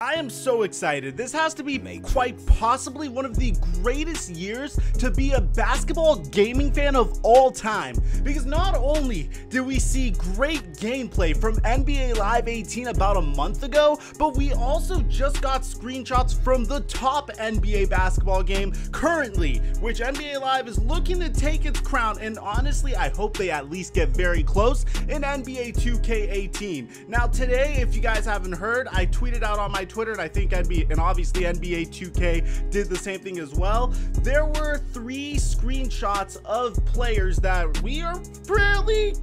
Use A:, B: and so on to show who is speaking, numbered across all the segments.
A: I am so excited. This has to be quite possibly one of the greatest years to be a basketball gaming fan of all time, because not only did we see great gameplay from NBA Live 18 about a month ago, but we also just got screenshots from the top NBA basketball game currently, which NBA Live is looking to take its crown, and honestly I hope they at least get very close in NBA 2K18. Now today, if you guys haven't heard, I tweeted out on my Twitter, and I think obviously NBA 2K did the same thing as well. There were 3 screenshots of players that we are fairly,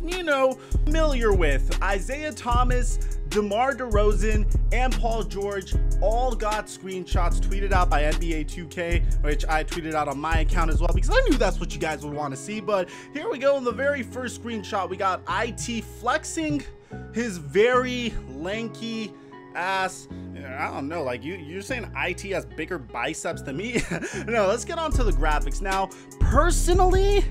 A: familiar with. Isaiah Thomas, DeMar DeRozan, and Paul George all got screenshots tweeted out by NBA 2K, which I tweeted out on my account as well because I knew that's what you guys would want to see. But here we go. In the very first screenshot, we got IT flexing his very lanky ass. I don't know, like you're saying IT has bigger biceps than me? No, let's get on to the graphics. Now, personally,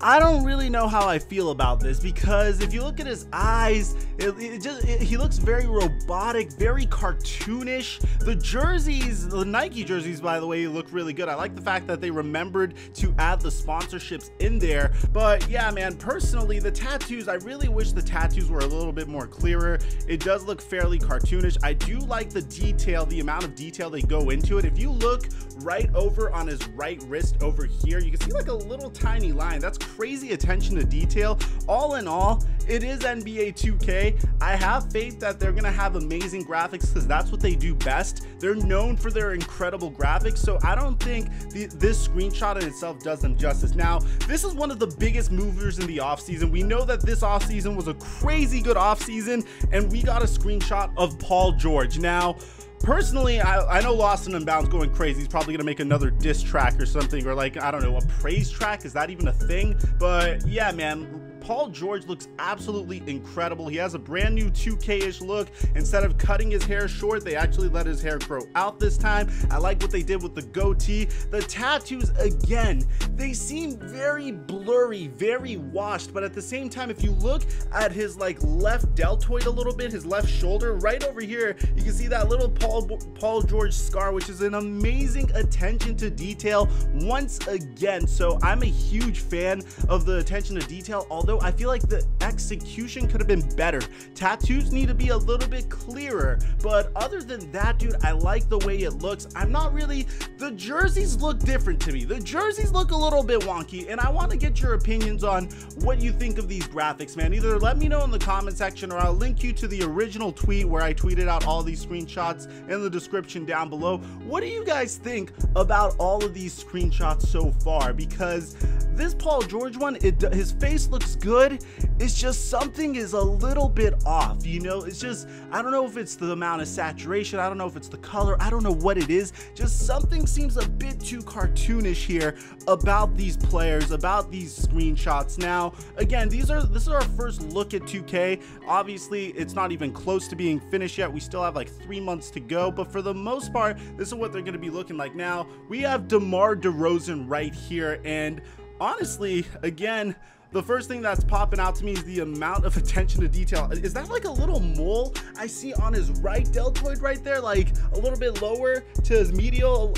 A: I don't really know how I feel about this, because if you look at his eyes, he looks very robotic, very cartoonish. The jerseys, the Nike jerseys, by the way, look really good. I like the fact that they remembered to add the sponsorships in there. But yeah, man, personally, the tattoos, I really wish the tattoos were a little bit more clearer. It does look fairly cartoonish. I do like the detail, the amount of detail they go into it. If you look right over on his right wrist over here, you can see like a little tiny line. That's crazy attention to detail. All in all, it is NBA 2K. I have faith that they're gonna have amazing graphics because that's what they do best. They're known for their incredible graphics, so I don't think this screenshot in itself does them justice. Now, this is one of the biggest movers in the offseason. We know that this offseason was a crazy good offseason, and we got a screenshot of Paul George. Now, personally, I know Lost and Unbound's going crazy. He's probably gonna make another diss track or something, or like, I don't know, a praise track. Is that even a thing? But yeah, man, Paul George looks absolutely incredible. He has a brand new 2K-ish look. Instead of cutting his hair short, they actually let his hair grow out this time. I like what they did with the goatee. The tattoos, again, they seem very blurry, very washed, but at the same time, if you look at his like left deltoid a little bit, his left shoulder, right over here, you can see that little Paul George scar, which is an amazing attention to detail once again. So I'm a huge fan of the attention to detail, although I feel like the execution could have been better. Tattoos need to be a little bit clearer, but other than that, dude, I like the way it looks. The jerseys look different to me. The jerseys look a little bit wonky, and I want to get your opinions on what you think of these graphics, man. Either let me know in the comment section, or I'll link you to the original tweet where I tweeted out all these screenshots in the description down below. What do you guys think about all of these screenshots so far? Because this Paul George one, his face looks good. It's just something is a little bit off, it's just, I don't know if it's the amount of saturation, I don't know if it's the color, I don't know what it is. Just something seems a bit too cartoonish here about these players, about these screenshots. Now, again, this is our first look at 2K. Obviously, it's not even close to being finished yet. We still have like 3 months to go, but for the most part, this is what they're going to be looking like. Now, we have DeMar DeRozan right here, and honestly, again, the first thing that's popping out to me is the amount of attention to detail. Is that like a little mole I see on his right deltoid right there, like a little bit lower to his medial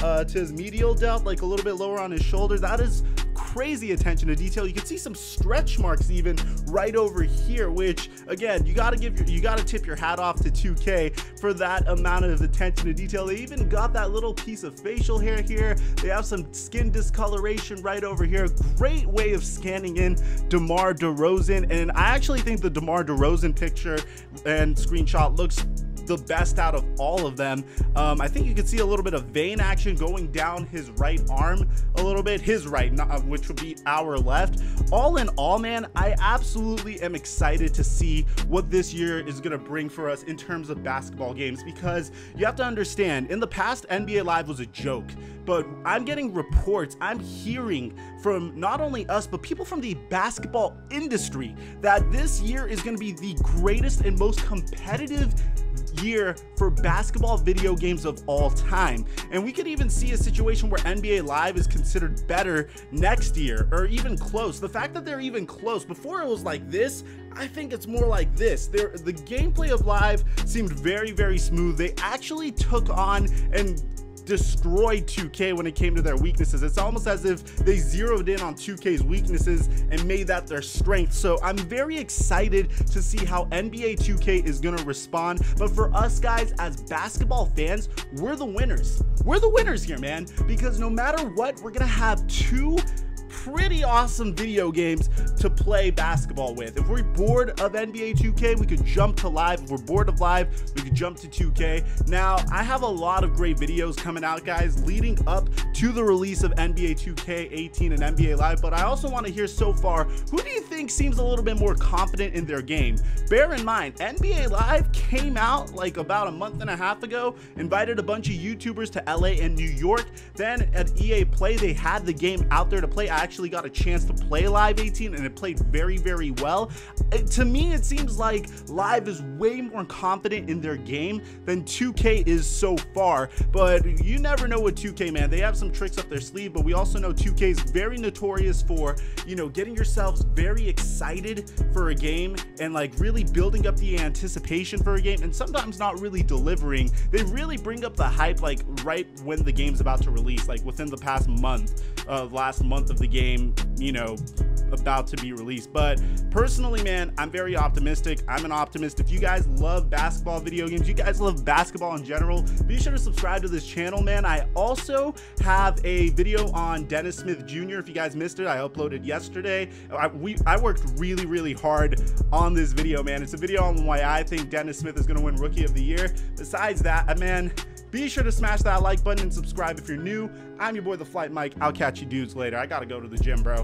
A: delt, like a little bit lower on his shoulder? That is crazy attention to detail. You can see some stretch marks even right over here, which again, you gotta tip your hat off to 2K for that amount of attention to detail. They even got that little piece of facial hair here. They have some skin discoloration right over here. Great way of scanning in DeMar DeRozan, and I actually think the DeMar DeRozan picture and screenshot looks the best out of all of them. I think you can see a little bit of vein action going down his right arm a little bit, his right, which would be our left. All in all, man, I absolutely am excited to see what this year is gonna bring for us in terms of basketball games, because you have to understand, in the past, NBA Live was a joke, but I'm getting reports, I'm hearing from not only us, but people from the basketball industry that this year is gonna be the greatest and most competitive year for basketball video games of all time. And we could even see a situation where NBA Live is considered better next year, or even close. The fact that they're even close, before it was like this, I think it's more like this. The gameplay of Live seemed very, very smooth. They actually took on and destroyed 2K when it came to their weaknesses. It's almost as if they zeroed in on 2K's weaknesses and made that their strength. So I'm very excited to see how NBA 2K is going to respond. But for us guys, as basketball fans, we're the winners. We're the winners here, man, because no matter what, we're going to have two pretty awesome video games to play basketball with. If we're bored of NBA 2K, we could jump to Live. If we're bored of Live, we could jump to 2K. Now, I have a lot of great videos coming out, guys, leading up to the release of NBA 2K18 and NBA Live, but I also want to hear so far, who do you think seems a little bit more confident in their game? Bear in mind, NBA Live came out like about a month and a half ago, invited a bunch of YouTubers to LA and New York. Then at EA Play, they had the game out there to play. I actually got a chance to play Live 18 and it played very, very well. To me, it seems like Live is way more confident in their game than 2K is so far, but you never know with 2K, man. They have some tricks up their sleeve, but we also know 2K is very notorious for, you know, getting yourselves very excited for a game and like really building up the anticipation for a game and sometimes not really delivering. They really bring up the hype like right when the game's about to release, like within the past month, last month of the game, you know, about to be released. But personally, man, I'm very optimistic. I'm an optimist. If you guys love basketball video games, you guys love basketball in general, be sure to subscribe to this channel, man. I also have a video on Dennis Smith Jr. If you guys missed it, I uploaded yesterday. I worked really, really hard on this video, man. It's a video on why I think Dennis Smith is going to win Rookie of the Year. Besides that, man, be sure to smash that like button and subscribe if you're new. I'm your boy, the Flight Mike. I'll catch you dudes later. I gotta go to the gym, bro.